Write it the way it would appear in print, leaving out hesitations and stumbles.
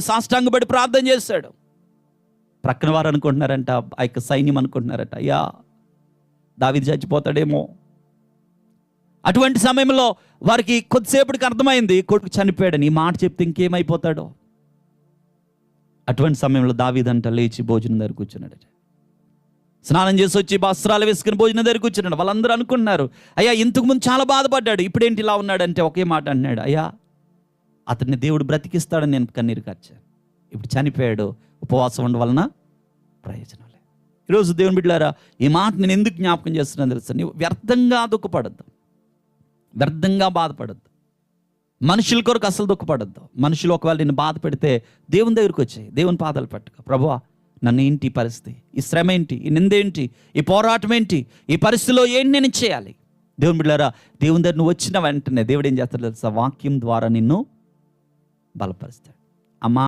పడిపోయాడు, సాష్టాంగపడి ప్రార్థన చేశాడు. ప్రక్కన వారు అనుకుంటున్నారంట, ఆ యొక్క సైన్యం అనుకుంటున్నారట, అయ్యా దావీదు చచ్చిపోతాడేమో. అటువంటి సమయంలో వారికి కొద్దిసేపటికి అర్థమైంది కొడుకు చనిపోయాడని. ఈ మాట చెప్తే ఇంకేమైపోతాడో. అటువంటి సమయంలో దావీదంట లేచి భోజనం దగ్గర కూర్చున్నాడట. స్నానం చేసి వచ్చి వస్త్రాలు వేసుకుని భోజనం దగ్గర కూర్చున్నాడు. వాళ్ళందరూ అనుకుంటున్నారు, అయ్యా ఇంతకుముందు చాలా బాధపడ్డాడు, ఇప్పుడేంటి ఇలా ఉన్నాడంటే ఒకే మాట అన్నాడు, అయ్యా అతన్ని దేవుడు బ్రతికిస్తాడని నేను కన్నీరు కార్చాను. ఇప్పుడు చనిపోయాడు, ఉపవాసం ఉండడం వలన ప్రయోజనం లేదు. ఈరోజు దేవుని బిడ్డలారా, ఈ మాట నేను ఎందుకు జ్ఞాపకం చేస్తున్నాను తెలుసా? నీవు వ్యర్థంగా దుఃఖపడద్దు, వ్యర్థంగా బాధపడద్దు, మనుషుల కొరకు అసలు దుఃఖపడద్దు. మనుషులు ఒకవేళ నిన్ను బాధ పెడితే దేవుని దగ్గరికి వచ్చాయి, దేవుని పాదాలు పట్టుకో. ప్రభువా నన్ను ఏంటి ఈ పరిస్థితి, ఈ శ్రమ ఏంటి, ఈ నిందేంటి, ఈ పోరాటం ఏంటి, ఈ పరిస్థితిలో ఏంటి నేను చేయాలి? దేవుని బిడ్డలారా, దేవుని దగ్గర నువ్వు వచ్చిన వెంటనే దేవుడు ఏం చేస్తాడు తెలుసా? వాక్యం ద్వారా నిన్ను బలపరుస్తాడు. అమ్మా